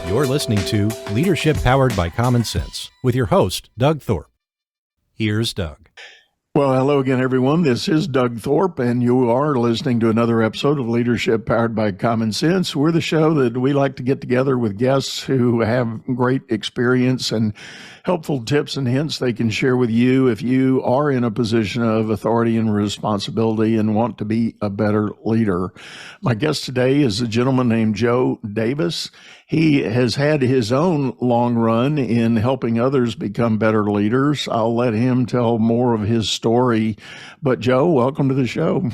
You're listening to Leadership Powered by Common Sense with your host, Doug Thorpe. Here's Doug. Well, hello again, everyone. This is Doug Thorpe, and you are listening to another episode of Leadership Powered by Common Sense. We're the show that we like to get together with guests who have great experience and helpful tips and hints they can share with you if you are in a position of authority and responsibility and want to be a better leader. My guest today is a gentleman named Joe Davis. He has had his own long run in helping others become better leaders. I'll let him tell more of his story. But Joe, welcome to the show.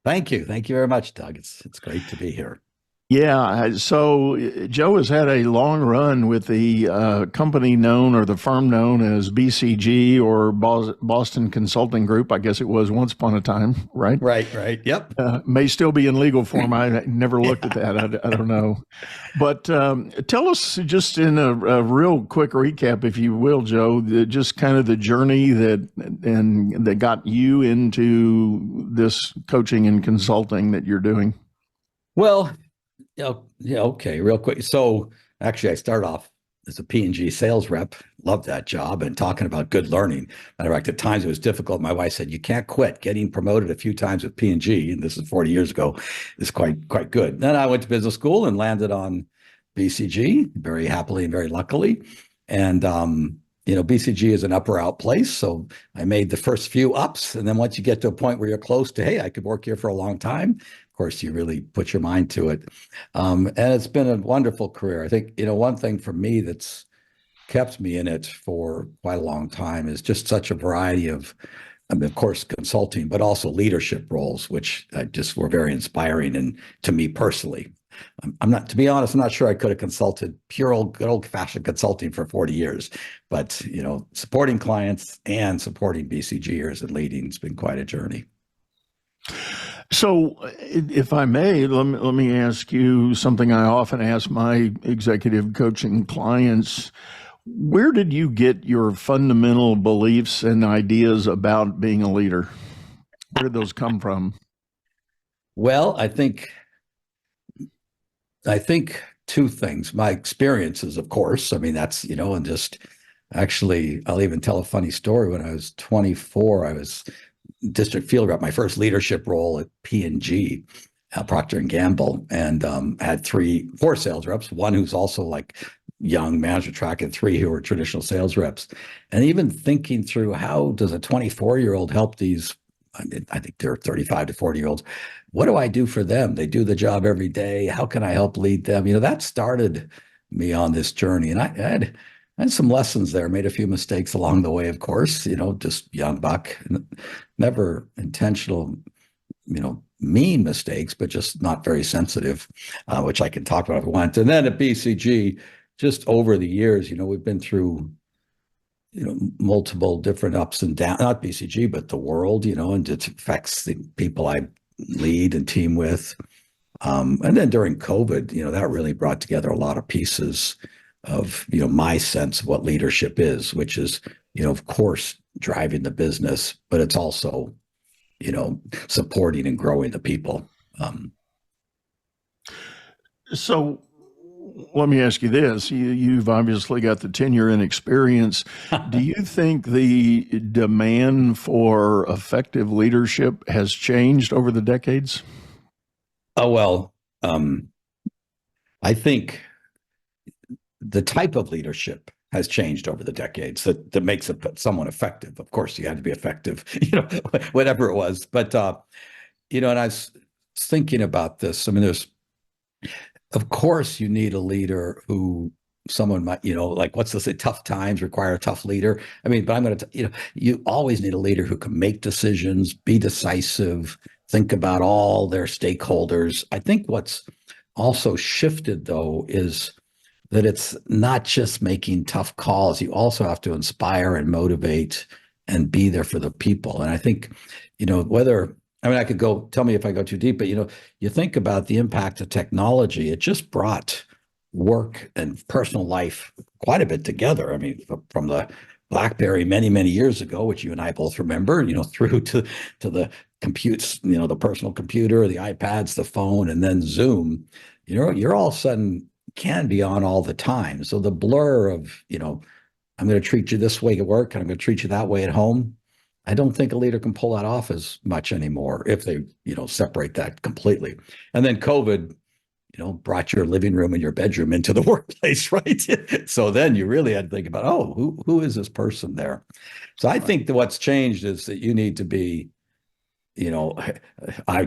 Thank you. Thank you very much, Doug. It's great to be here. Yeah. So Joe has had a long run with the company known, or the firm known as BCG, or Boston Consulting Group. I guess it was once upon a time, right? Right. Yep. May still be in legal form. I never looked at that. I don't know. But tell us just in a real quick recap, if you will, Joe, just kind of the journey that got you into this coaching and consulting that you're doing. Well, okay, real quick. So actually, I started off as a P&G sales rep. Loved that job and talking about good learning. Matter of fact, at times it was difficult. My wife said, "You can't quit." Getting promoted a few times with P&G, and this is 40 years ago, is quite good. Then I went to business school and landed on BCG very happily and very luckily. And BCG is an up or out place. So I made the first few ups. And then once you get to a point where you're close to, hey, I could work here for a long time, of course, you really put your mind to it. And it's been a wonderful career. I think, one thing for me that's kept me in it for quite a long time is just such a variety of course, consulting, but also leadership roles, which just were very inspiring and to me personally. To be honest, I'm not sure I could have consulted good old fashioned consulting for 40 years, but supporting clients and supporting BCGers and leading has been quite a journey. So if I may, let me ask you something I often ask my executive coaching clients. Where did you get your fundamental beliefs and ideas about being a leader? Where did those come from? Well, I think two things. My experiences, of course. That's, and just actually, I'll even tell a funny story. When I was 24, I was district field rep, my first leadership role at P&G, Procter & Gamble, and had four sales reps, one who's also like young manager track, and three who were traditional sales reps. And even thinking through, how does a 24-year-old help these, I think they're 35 to 40-year-olds, what do I do for them? They do the job every day. How can I help lead them? That started me on this journey. And I had some lessons there, made a few mistakes along the way, of course, just young buck, never intentional, mean mistakes, but just not very sensitive, which I can talk about if I want. And then at BCG, just over the years, we've been through, multiple different ups and downs, not BCG, but the world, and it affects the people I lead and team with. And then during COVID, that really brought together a lot of pieces of, my sense of what leadership is, which is, of course, driving the business, but it's also, supporting and growing the people. So let me ask you this. You've obviously got the tenure and experience. Do you think the demand for effective leadership has changed over the decades? Oh, well, I think the type of leadership has changed over the decades that makes someone effective. Of course, you had to be effective, whatever it was. But, and I was thinking about this. Of course, you need a leader who someone might, like what's this? Tough times require a tough leader. But I'm going to, you always need a leader who can make decisions, be decisive, think about all their stakeholders. I think what's also shifted, though, is that it's not just making tough calls. You also have to inspire and motivate and be there for the people. And I think, I could go, tell me if I go too deep, but, you think about the impact of technology. It just brought work and personal life quite a bit together. From the BlackBerry many, many years ago, which you and I both remember, through to the computes, the personal computer, the iPads, the phone, and then Zoom, you're all of a sudden can be on all the time. So the blur of, I'm going to treat you this way at work and I'm going to treat you that way at home. I don't think a leader can pull that off as much anymore if they, separate that completely. And then COVID, brought your living room and your bedroom into the workplace, right? So then you really had to think about, oh, who is this person there? So I think that what's changed is that you need to be, I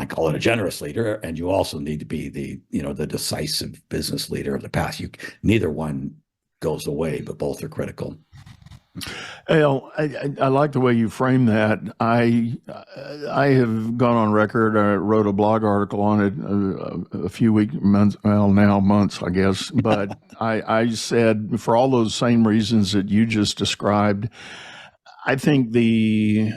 call it a generous leader, and you also need to be the decisive business leader of the past. Neither one goes away, but both are critical. I like the way you frame that. I have gone on record. I wrote a blog article on it a few months, I guess. But I said, for all those same reasons that you just described, I think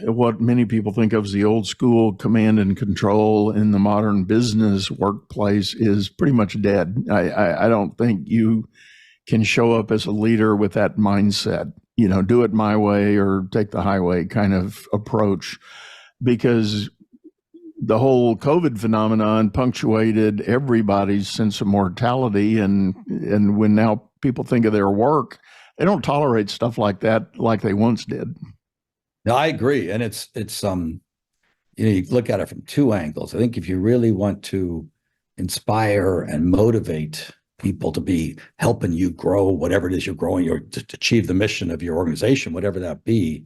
what many people think of as the old school command and control in the modern business workplace is pretty much dead. I don't think you can show up as a leader with that mindset, do it my way or take the highway kind of approach, because the whole COVID phenomenon punctuated everybody's sense of mortality. And when now people think of their work, they don't tolerate stuff like that like they once did. No, I agree. And it's you look at it from two angles. I think if you really want to inspire and motivate people to be helping you grow whatever it is you're growing, or to achieve the mission of your organization, whatever that be,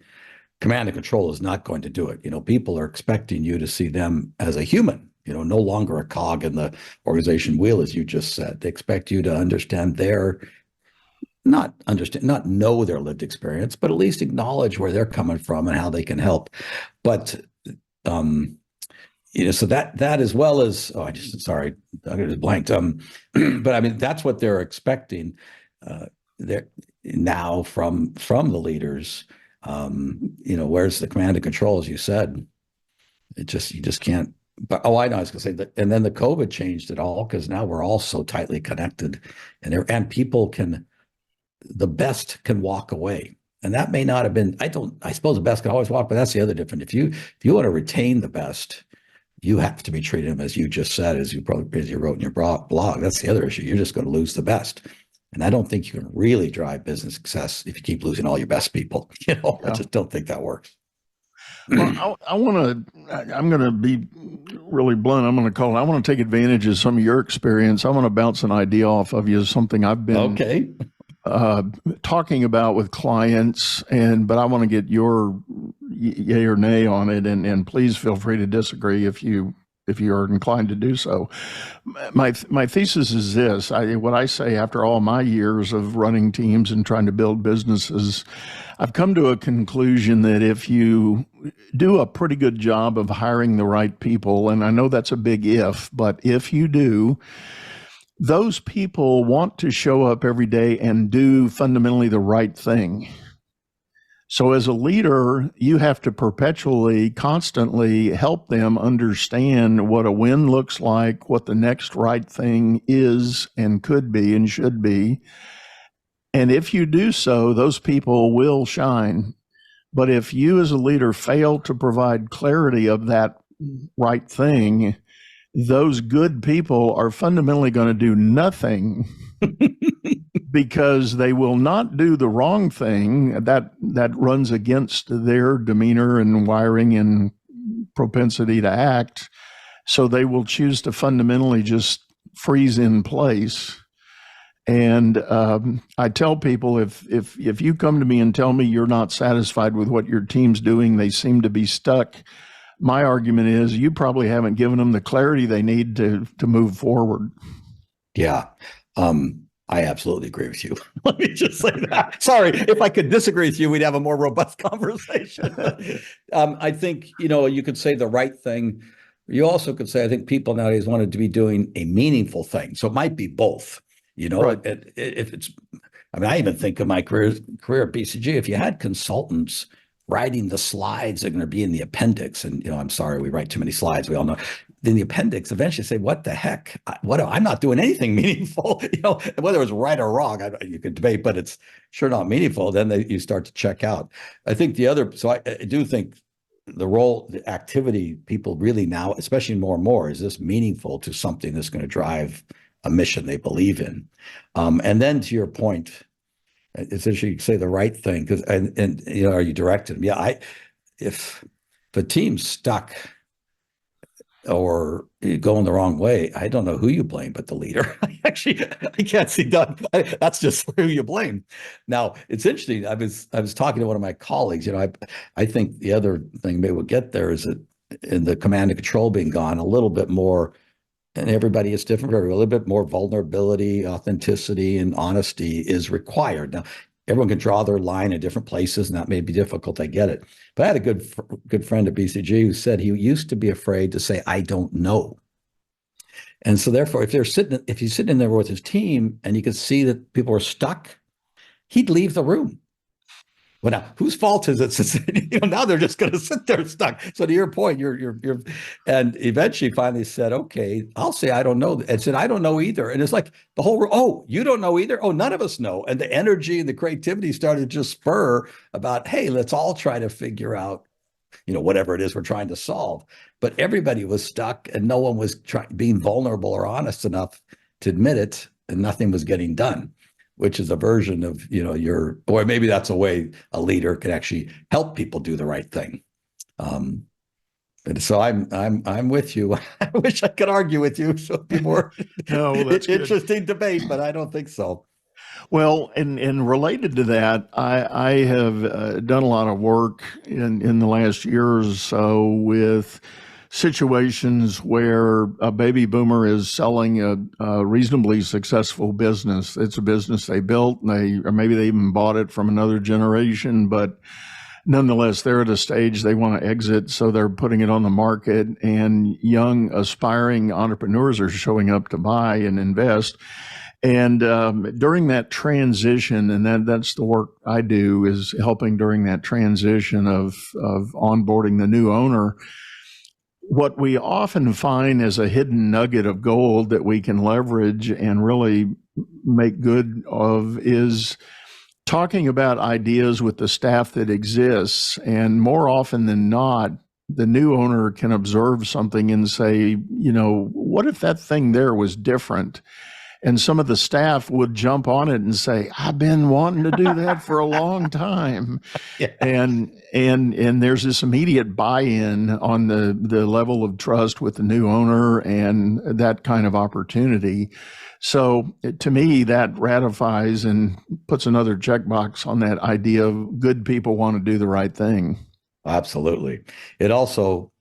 command and control is not going to do it. People are expecting you to see them as a human, no longer a cog in the organization wheel, as you just said. They expect you to understand not know their lived experience, but at least acknowledge where they're coming from and how they can help. But so that as well as, I just blanked. But I mean, that's what they're expecting they're now from the leaders. Where's the command and control, as you said? You just can't. But I know I was going to say that. And then the COVID changed it all, because now we're all so tightly connected, and people the best can walk away. And that may not have been, I suppose the best can always walk, but that's the other difference. If you want to retain the best, you have to be treating them as you just said, as you wrote in your blog. That's the other issue. You're just going to lose the best. And I don't think you can really drive business success if you keep losing all your best people. Yeah. I just don't think that works. Well, I'm going to be really blunt. I want to take advantage of some of your experience. I want to bounce an idea off of you, something I've been talking about with clients, but I want to get your yay or nay on it, and please feel free to disagree if you are inclined to do so. My thesis is this: what I say after all my years of running teams and trying to build businesses, I've come to a conclusion that if you do a pretty good job of hiring the right people, and I know that's a big if, but if you do, those people want to show up every day and do fundamentally the right thing. So as a leader, you have to perpetually, constantly help them understand what a win looks like, what the next right thing is and could be and should be. And if you do so, those people will shine. But if you as a leader fail to provide clarity of that right thing, those good people are fundamentally going to do nothing because they will not do the wrong thing that runs against their demeanor and wiring and propensity to act. So they will choose to fundamentally just freeze in place. And I tell people, if you come to me and tell me you're not satisfied with what your team's doing, they seem to be stuck, my argument is you probably haven't given them the clarity they need to move forward. Yeah. I absolutely agree with you. Let me just say that. Sorry, if I could disagree with you, we'd have a more robust conversation. I think, you could say the right thing. You also could say, I think people nowadays wanted to be doing a meaningful thing. So it might be both, Right. If it's, I even think of my career at BCG, if you had consultants writing the slides that are going to be in the appendix, and I'm sorry, we write too many slides, we all know. Then the appendix eventually say, "What the heck? I'm not doing anything meaningful." Whether it's right or wrong, you could debate, but it's sure not meaningful. Then you start to check out. I think so I do think the role, the activity, people really now, especially more and more, is this meaningful to something that's going to drive a mission they believe in. And then to your point, essentially you say the right thing because and are you directed them? Yeah, if the team's stuck or going the wrong way, I don't know who you blame but the leader. Actually, I can't see that. That's just who you blame. Now, it's interesting. I was talking to one of my colleagues. I think the other thing maybe we'll get there is that in the command and control being gone, a little bit more, and everybody is different, a little bit more vulnerability, authenticity, and honesty is required. Now, everyone can draw their line in different places, and that may be difficult. I get it. But I had a good friend at BCG who said he used to be afraid to say, I don't know. And so therefore, if he's sitting in there with his team and you could see that people are stuck, he'd leave the room. Well, now, whose fault is it? Now they're just going to sit there stuck. So to your point, and eventually finally said, okay, I'll say I don't know. And said, I don't know either. And it's like the whole, oh, you don't know either? Oh, none of us know. And the energy and the creativity started to just spur about, hey, let's all try to figure out, whatever it is we're trying to solve. But everybody was stuck and no one was being vulnerable or honest enough to admit it, and nothing was getting done. Which is a version of, or maybe that's a way a leader can actually help people do the right thing. And so I'm with you. I wish I could argue with you. So it'd be more interesting debate, but I don't think so. Well, and related to that, I have done a lot of work in the last year or so with situations where a baby boomer is selling a reasonably successful business. It's a business they built, or maybe they even bought it from another generation, but nonetheless, they're at a stage they want to exit, so they're putting it on the market, and young aspiring entrepreneurs are showing up to buy and invest. And during that transition, and that's the work I do, is helping during that transition of onboarding the new owner. What we often find as a hidden nugget of gold that we can leverage and really make good of is talking about ideas with the staff that exists. And more often than not, the new owner can observe something and say, what if that thing there was different? And some of the staff would jump on it and say, I've been wanting to do that for a long time. Yeah. And there's this immediate buy-in on the level of trust with the new owner and that kind of opportunity. So to me, that ratifies and puts another checkbox on that idea of good people want to do the right thing. Absolutely. It also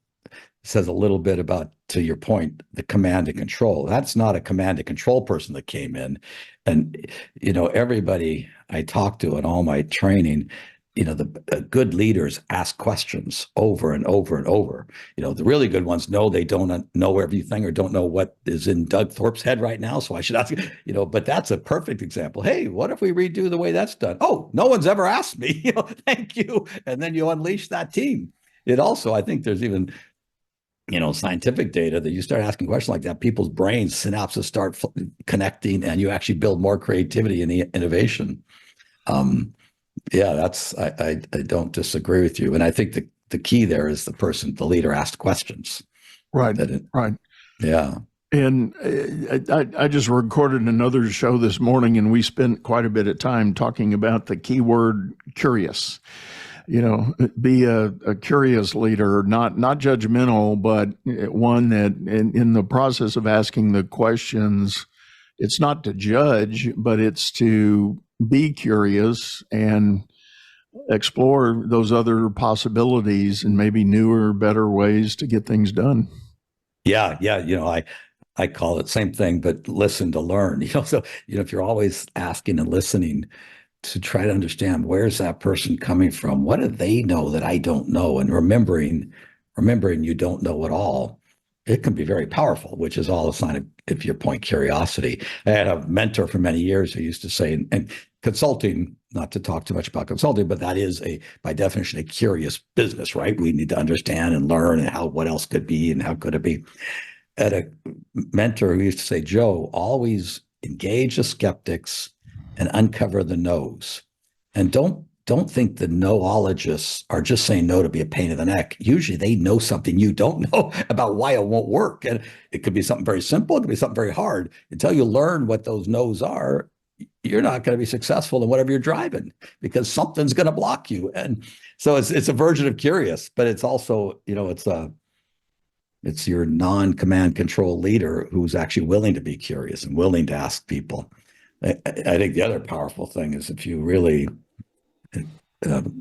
says a little bit about, to your point, the command and control. That's not a command and control person that came in. And, everybody I talk to in all my training, the good leaders ask questions over and over and over. The really good ones know they don't know everything or don't know what is in Doug Thorpe's head right now. So I should ask, but that's a perfect example. Hey, what if we redo the way that's done? Oh, no one's ever asked me, thank you. And then you unleash that team. It also, I think there's even, scientific data that you start asking questions like that, people's brains, synapses start connecting, and you actually build more creativity and innovation. I don't disagree with you. And I think the key there is the leader asked questions. Right. Right. Yeah. And I just recorded another show this morning, and we spent quite a bit of time talking about the keyword curious. Be a curious leader, not judgmental, but one that in the process of asking the questions, it's not to judge, but it's to be curious and explore those other possibilities and maybe newer, better ways to get things done. Yeah. I call it same thing, but listen to learn. So if you're always asking and listening to try to understand, where's that person coming from? What do they know that I don't know? And remembering you don't know it all, it can be very powerful, which is all a sign of, if your point, curiosity. I had a mentor for many years who used to say, and consulting, not to talk too much about consulting, but that is by definition, a curious business, right? We need to understand and learn and what else could be and how could it be. I had a mentor who used to say, Joe, always engage the skeptics and uncover the no's. And don't don't think the noologists are just saying no to be a pain in the neck. Usually they know something you don't know about why it won't work. And it could be something very simple. It could be something very hard. Until you learn what those no's are, you're not going to be successful in whatever you're driving because something's going to block you. And so it's a version of curious, but it's also, it's your non-command control leader who's actually willing to be curious and willing to ask people. I think the other powerful thing is if you really,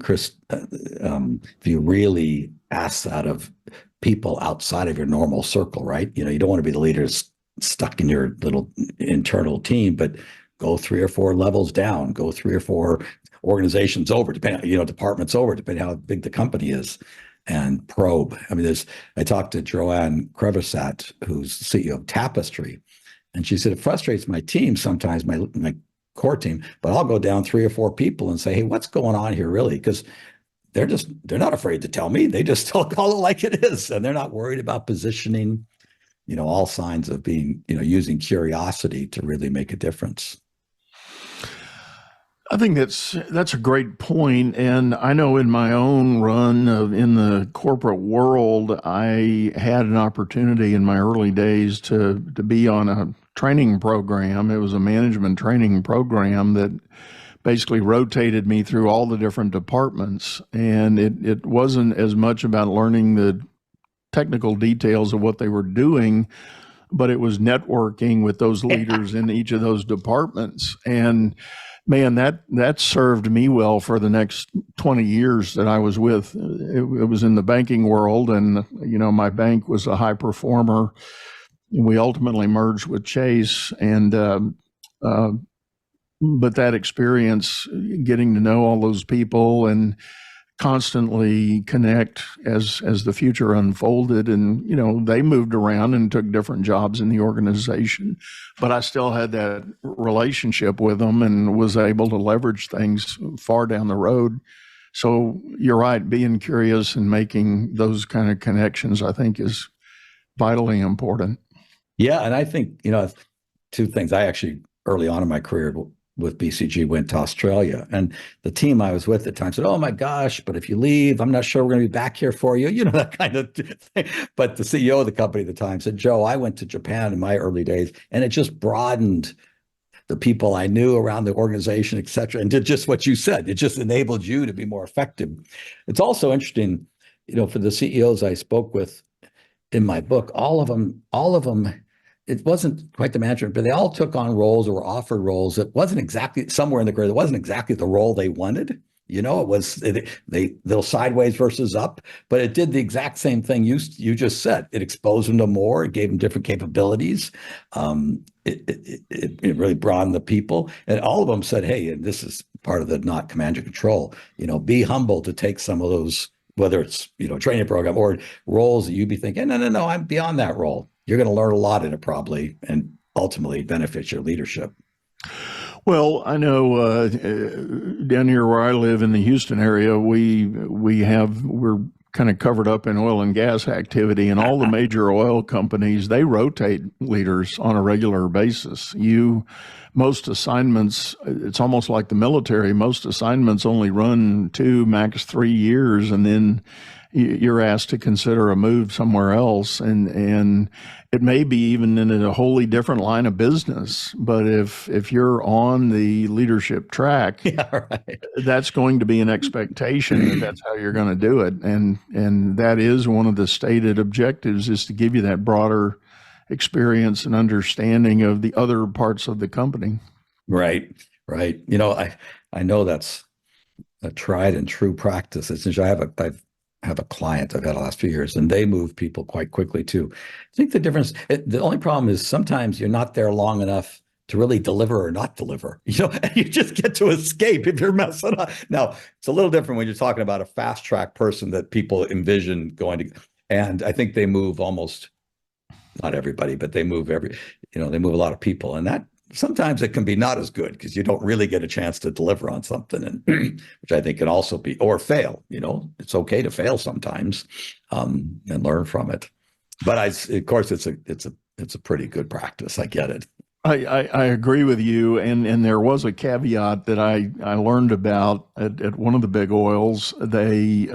Chris, if you really ask that of people outside of your normal circle, right? You don't want to be the leaders stuck in your little internal team, but go 3 or 4 levels down, go 3 or 4 organizations over, depending, departments over, depending how big the company is, and probe. I mean, I talked to Joanne Crevisat, who's the CEO of Tapestry, and she said, it frustrates my team sometimes, my core team, but I'll go down 3 or 4 people and say, hey, what's going on here really? Because they're not afraid to tell me. They just call it like it is. And they're not worried about positioning, all signs of being, using curiosity to really make a difference. I think that's a great point. And I know in my own run in the corporate world, I had an opportunity in my early days to be on a training program. It was a management training program that basically rotated me through all the different departments. And it wasn't as much about learning the technical details of what they were doing, but it was networking with those leaders in each of those departments. And man, that served me well for the next 20 years that I was with. It was in the banking world, and my bank was a high performer. We ultimately merged with Chase, and but that experience, getting to know all those people and constantly connect as the future unfolded, and they moved around and took different jobs in the organization, but I still had that relationship with them and was able to leverage things far down the road. So you're right, being curious and making those kind of connections, I think, is vitally important. Yeah, and I think 2 things. I actually early on in my career with BCG went to Australia, and the team I was with at the time said, oh my gosh, but if you leave, I'm not sure we're going to be back here for you, that kind of thing. But the CEO of the company at the time said, Joe, I went to Japan in my early days, and it just broadened the people I knew around the organization, et cetera, and did just what you said. It just enabled you to be more effective. It's also interesting, for the CEOs I spoke with in my book, all of them, it wasn't quite the management, but they all took on roles or were offered roles that wasn't exactly somewhere in the career. It wasn't exactly the role they wanted. It was little sideways versus up, but it did the exact same thing you just said. It exposed them to more. It gave them different capabilities. It really broadened the people, and all of them said, "Hey, and this is part of the not command and control. Be humble to take some of those, whether it's training program or roles that you'd be thinking, no, I'm beyond that role. You're going to learn a lot in it probably, and ultimately benefit your leadership." Well, I know down here where I live in the Houston area, we're kind of covered up in oil and gas activity, and all the major oil companies, they rotate leaders on a regular basis. Most assignments, it's almost like the military. Most assignments only run 2, max 3 years, and then you're asked to consider a move somewhere else, and it may be even in a wholly different line of business. But if you're on the leadership track, Yeah, right. that's going to be an expectation that's how you're going to do it, and that is one of the stated objectives, is to give you that broader experience and understanding of the other parts of the company. Right. I know that's a tried and true practice. Essentially, I have a client I've had the last few years, and they move people quite quickly too. I think the difference, the only problem is sometimes you're not there long enough to really deliver or not deliver, and you just get to escape if you're messing up. Now, it's a little different when you're talking about a fast track person that people envision going to, and I think they move almost, not everybody, but they move they move a lot of people, and that sometimes it can be not as good because you don't really get a chance to deliver on something, and which I think can also be, or fail. It's okay to fail sometimes, and learn from it. But of course, it's a pretty good practice. I get it. I agree with you, and there was a caveat that I learned about at one of the big oils. They,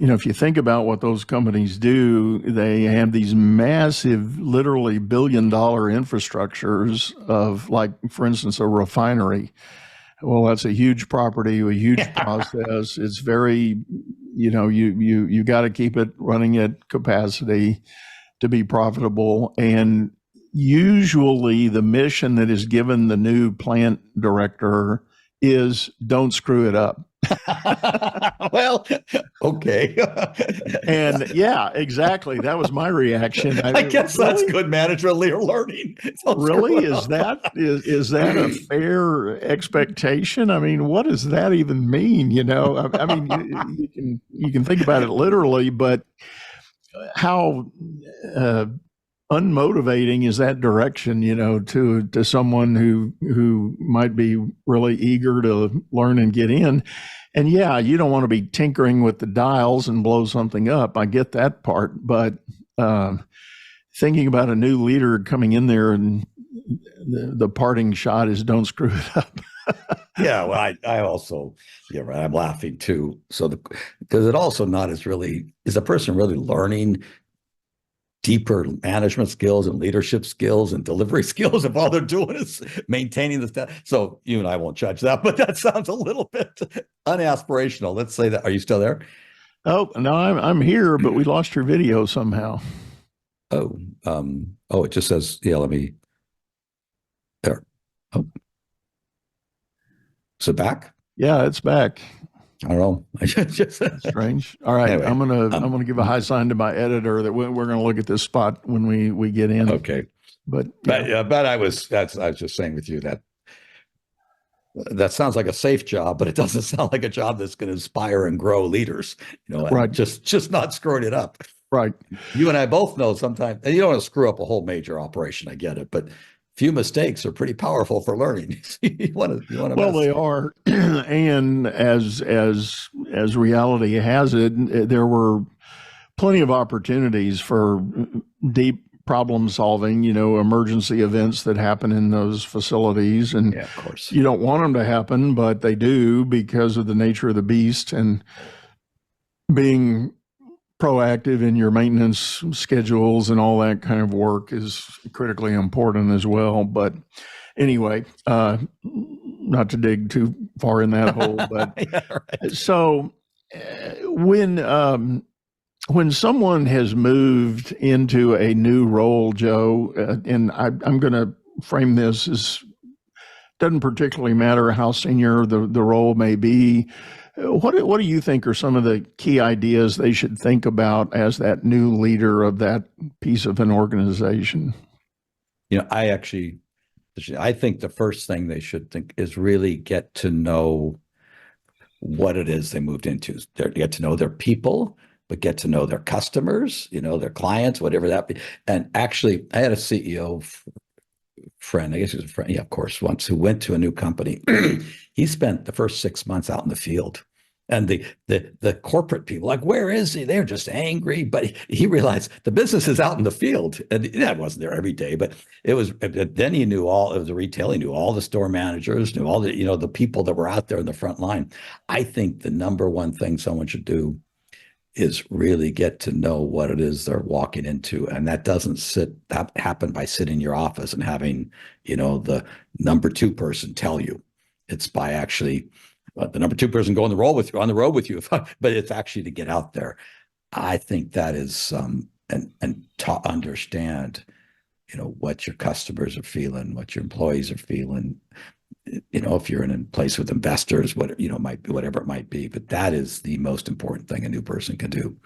if you think about what those companies do, they have these massive, literally billion-dollar infrastructures of, like, for instance, a refinery. Well, that's a huge property, a huge process. It's very, you got to keep it running at capacity to be profitable. And usually the mission that is given the new plant director is don't screw it up. Well, okay. And yeah, exactly. That was my reaction. I guess really? That's good management learning. Really? Is that a fair expectation? I mean, what does that even mean? I mean, you can think about it literally, but how unmotivating is that direction, to someone who might be really eager to learn and get in. And yeah, you don't want to be tinkering with the dials and blow something up. I get that part, but thinking about a new leader coming in there and the parting shot is don't screw it up. Yeah, well, I also, yeah, right. I'm laughing too. So because it also not is a person really learning deeper management skills and leadership skills and delivery skills if all they're doing is maintaining the stuff. So you and I won't judge that, but that sounds a little bit unaspirational. Let's say that. Are you still there? Oh, no, I'm here, but we lost your video somehow. Oh, it just says, yeah, let me, there. Oh, is it back? Yeah, it's back. I don't know. Just strange. All right, anyway, I'm gonna give a high sign to my editor that we're gonna look at this spot when we get in. Okay, but I was just saying with you that sounds like a safe job, but it doesn't sound like a job that's going to inspire and grow leaders. Right? Just not screwing it up. Right. You and I both know sometimes, and you don't want to screw up a whole major operation. I get it, but few mistakes are pretty powerful for learning. you want to. Well, they are, and as reality has it, there were plenty of opportunities for deep problem solving. Emergency events that happen in those facilities, and yeah, of course, you don't want them to happen, but they do because of the nature of the beast, and being proactive in your maintenance schedules and all that kind of work is critically important as well. But anyway, not to dig too far in that hole, but yeah, right. So when someone has moved into a new role, Joe, and I'm going to frame this as doesn't particularly matter how senior the role may be. What do you think are some of the key ideas they should think about as that new leader of that piece of an organization? I think the first thing they should think is really get to know what it is they moved into. Get to know their people, but get to know their customers, their clients, whatever that be. And actually, I had a CEO friend, I guess he was a friend, yeah, of course, once, who went to a new company. He spent the first 6 months out in the field. And the corporate people, like, where is he? They're just angry. But he realized the business is out in the field. And that wasn't there every day, but it was. Then he knew it was a retail. He knew all the store managers, knew all the, the people that were out there in the front line. I think the number one thing someone should do is really get to know what it is they're walking into. And that doesn't happen by sitting in your office and having, the number two person tell you. It's by actually the number two person on the road with you, but it's actually to get out there. I think that is, and to understand, what your customers are feeling, what your employees are feeling, if you're in a place with investors, might be whatever it might be, but that is the most important thing a new person can do.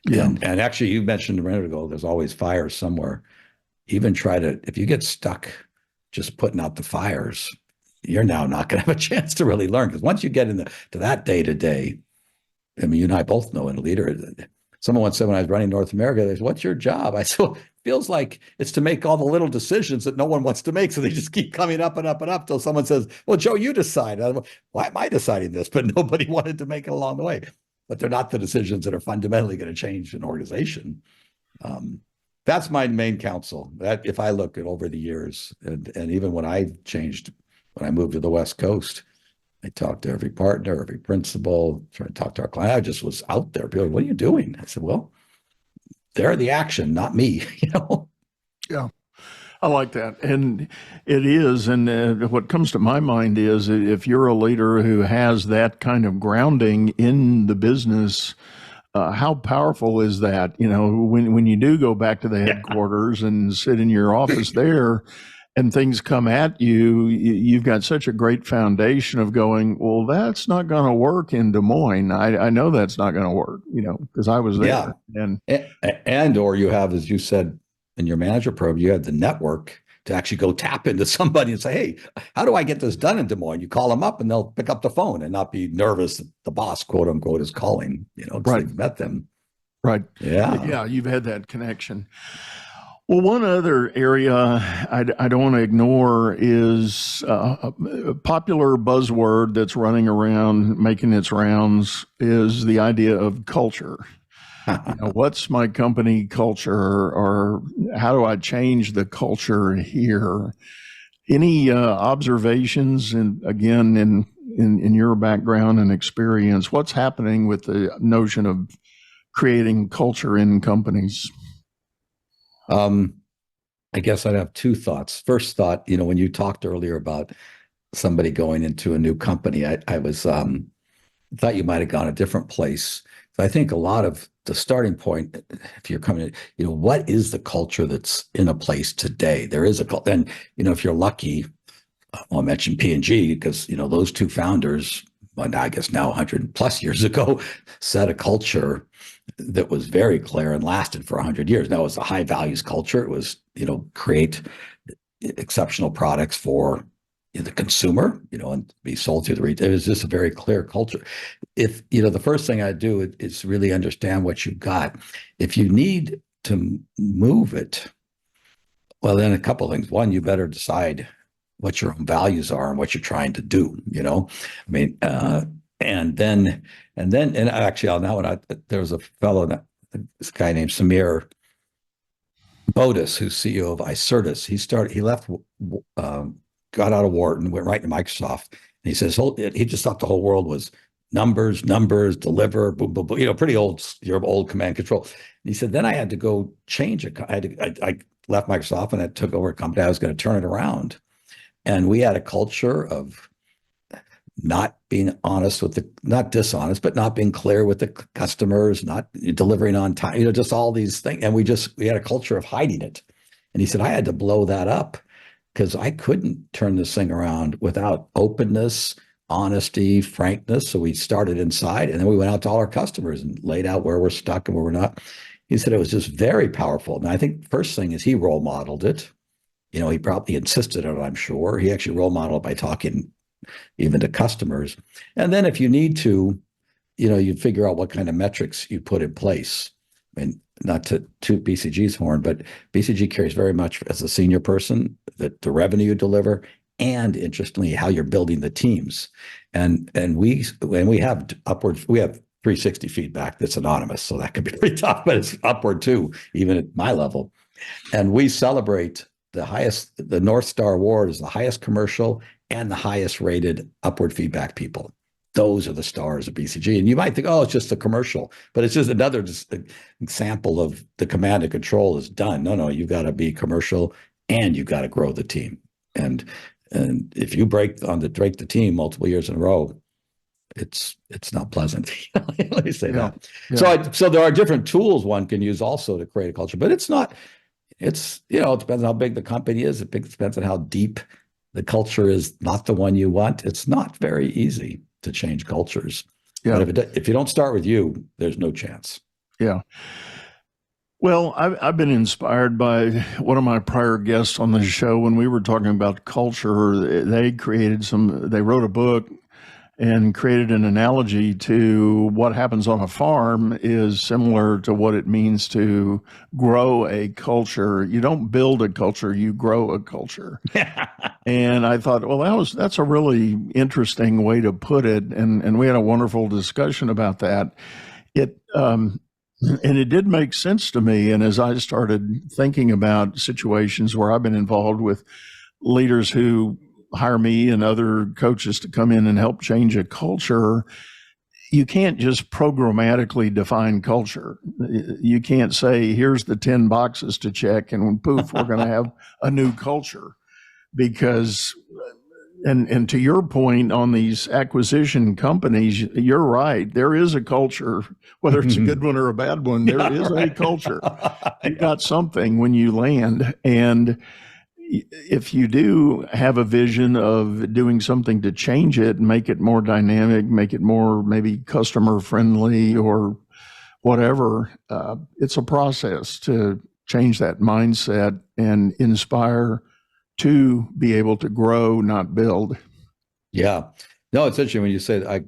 Yeah. And actually, you mentioned a minute ago, there's always fires somewhere. Even if you get stuck just putting out the fires, you're now not going to have a chance to really learn, because once you get to that day to day, I mean, you and I both know in a leader. Someone once said when I was running North America, they said, "What's your job?" I said, feels like it's to make all the little decisions that no one wants to make. So they just keep coming up and up and up till someone says, "Well, Joe, you decide." Why am I deciding this? But nobody wanted to make it along the way. But they're not the decisions that are fundamentally going to change an organization. That's my main counsel. That if I look at over the years, and even when I changed, when I moved to the West Coast, I talked to every partner, every principal, tried to talk to our client. I just was out there. People, what are you doing? I said, well, they're the action, not me. Yeah. I like that. And it is. And what comes to my mind is if you're a leader who has that kind of grounding in the business, how powerful is that? When you do go back to the headquarters and sit in your office there and things come at you, you've got such a great foundation of going, well, that's not going to work in Des Moines. I know that's not going to work, because I was there. And or you have, as you said, in your manager program, you have the network to actually go tap into somebody and say, hey, how do I get this done in Des Moines? You call them up and they'll pick up the phone and not be nervous that the boss, quote unquote, is calling, because Right. they've met them. Right. Yeah. Yeah. You've had that connection. Well, one other area I don't want to ignore is a popular buzzword that's running around, making its rounds, is the idea of culture. What's my company culture, or how do I change the culture here? Any observations, and again, in your background and experience, what's happening with the notion of creating culture in companies? I guess I'd have two thoughts. First thought, when you talked earlier about somebody going into a new company, I was thought you might have gone a different place. So I think a lot of the starting point, if you're coming in, what is the culture that's in a place today? There is a culture, and if you're lucky, I'll mention P&G because those two founders, well, I guess now 100 plus years ago, set a culture that was very clear and lasted for 100 years. Now, it was a high values culture. It was, create exceptional products for the consumer, and be sold through the retail. It was just a very clear culture. If, the first thing I do is really understand what you've got. If you need to move it, well, then a couple of things. One, you better decide what your own values are and what you're trying to do, and actually, there was a fellow, this guy named Samir Bodis, who's CEO of Icertis. He left, got out of Wharton, went right to Microsoft. And he says, he just thought the whole world was numbers, deliver, boom, boom, boom, pretty old, your old command control. And he said, then I had to go change it. I left Microsoft and I took over a company. I was going to turn it around. And we had a culture of not being honest not dishonest, but not being clear with the customers, not delivering on time, just all these things. And we had a culture of hiding it. And he said, I had to blow that up because I couldn't turn this thing around without openness, honesty, frankness. So we started inside and then we went out to all our customers and laid out where we're stuck and where we're not. He said it was just very powerful. And I think the first thing is he role modeled it. He probably insisted on it, I'm sure. He actually role modeled by talking even to customers. And then if you need to, you figure out what kind of metrics you put in place. I mean, not to toot BCG's horn, but BCG cares very much as a senior person that the revenue you deliver and, interestingly, how you're building the teams. And we have upwards, we have 360 feedback that's anonymous, so that could be pretty tough, but it's upward too, even at my level. And we celebrate the North Star Award is the highest commercial and the highest rated upward feedback people. Those are the stars of BCG. And you might think, oh, it's just a commercial, but it's just another example of the command and control is done. No, you've got to be commercial and you've got to grow the team. And if you break the team multiple years in a row, it's not pleasant. Let me say that. Yeah. So there are different tools one can use also to create a culture, but it depends on how big the company is. It depends on how deep the culture is not the one you want. It's not very easy to change cultures. Yeah. But if you don't start with you, there's no chance. Yeah. Well, I've been inspired by one of my prior guests on the show when we were talking about culture. They wrote a book and created an analogy to what happens on a farm is similar to what it means to grow a culture. You don't build a culture, you grow a culture. And I thought, well, that's a really interesting way to put it. And we had a wonderful discussion about that. And it did make sense to me. And as I started thinking about situations where I've been involved with leaders who hire me and other coaches to come in and help change a culture, you can't just programmatically define culture. You can't say, here's the 10 boxes to check, and poof, we're going to have a new culture. Because, and to your point on these acquisition companies, you're right. There is a culture, whether it's a good one or a bad one, there is a culture. You've got something when you land. And if you do have a vision of doing something to change it, make it more dynamic, make it more maybe customer friendly or whatever, it's a process to change that mindset and inspire to be able to grow, not build. Yeah. No, it's interesting when you say that. I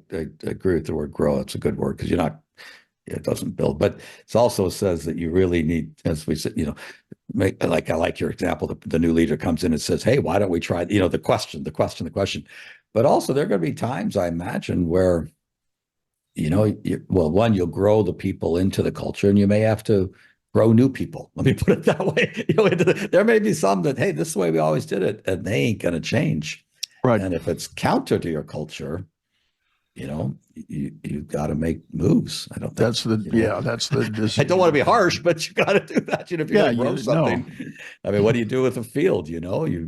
agree with the word grow. It's a good word because it doesn't build, but it also says that you really need, as we said, I like your example, the new leader comes in and says, hey, why don't we try, the question. But also there are going to be times, I imagine, where, one, you'll grow the people into the culture, and you may have to grow new people. Let me put it that way. There may be some that, hey, this is the way we always did it, and they ain't going to change. Right. And if it's counter to your culture, you've got to make moves. I don't. That's the. I don't want to be harsh, but you got to do that. If you're going to grow something, I mean, what do you do with a field? You're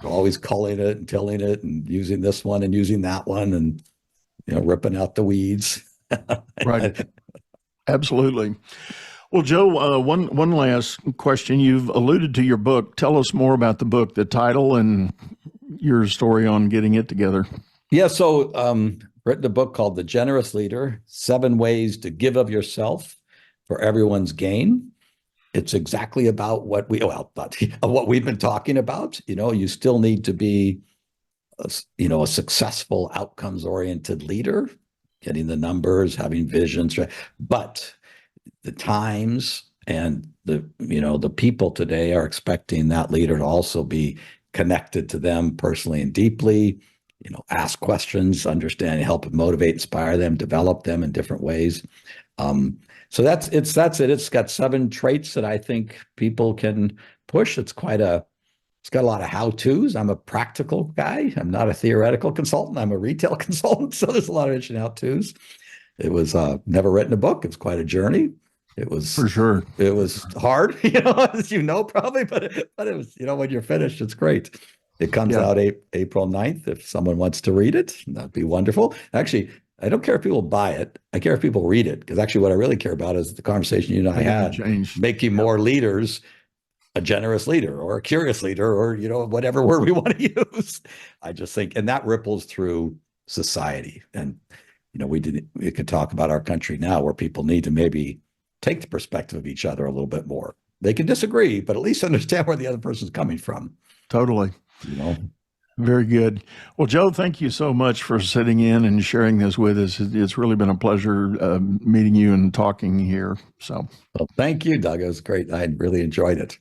always culling it and tilling it and using this one and using that one and ripping out the weeds. Right. Absolutely. Well, Joe, one last question. You've alluded to your book. Tell us more about the book, the title, and your story on getting it together. Yeah, so written a book called The Generous Leader, 7 Ways to Give of Yourself for Everyone's Gain. It's exactly about what we've been talking about. You still need to be a successful, outcomes-oriented leader, getting the numbers, having visions, but the times and the people today are expecting that leader to also be connected to them personally and deeply, ask questions, understand, help motivate, inspire them, develop them in different ways. So that's it. It's got 7 traits that I think people can push. It's got a lot of how-tos. I'm a practical guy. I'm not a theoretical consultant. I'm a retail consultant. So there's a lot of interesting how-tos. It was never written a book. It was quite a journey. It was for sure. It was hard, as probably, but it was, when you're finished, it's great. It comes out April 9th. If someone wants to read it, that'd be wonderful. Actually, I don't care if people buy it. I care if people read it, because actually what I really care about is the conversation you and I had, making more leaders a generous leader or a curious leader or, whatever word we want to use. I just think, and that ripples through society. And, we could talk about our country now where people need to maybe take the perspective of each other a little bit more. They can disagree, but at least understand where the other person's coming from. Totally. Very good. Well, Joe, thank you so much for sitting in and sharing this with us. It's really been a pleasure meeting you and talking here. So, well, thank you, Doug. It was great. I really enjoyed it.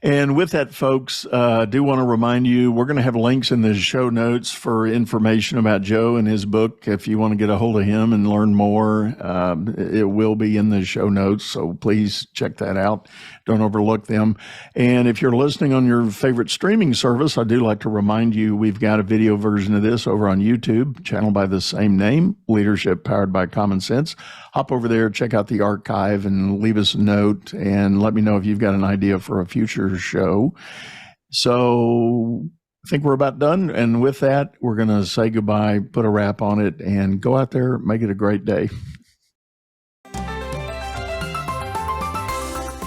And with that, folks, I do want to remind you, we're going to have links in the show notes for information about Joe and his book. If you want to get a hold of him and learn more, it will be in the show notes. So please check that out. Don't overlook them. And if you're listening on your favorite streaming service, I do like to remind you, we've got a video version of this over on YouTube, channel by the same name, Leadership Powered by Common Sense. Hop over there, check out the archive, and leave us a note and let me know if you've got an idea for a future show. So I think we're about done. And with that, we're going to say goodbye, put a wrap on it, and go out there, make it a great day.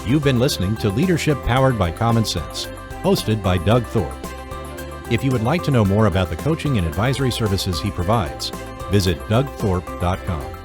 You've been listening to Leadership Powered by Common Sense, hosted by Doug Thorpe. If you would like to know more about the coaching and advisory services he provides, visit dougthorpe.com.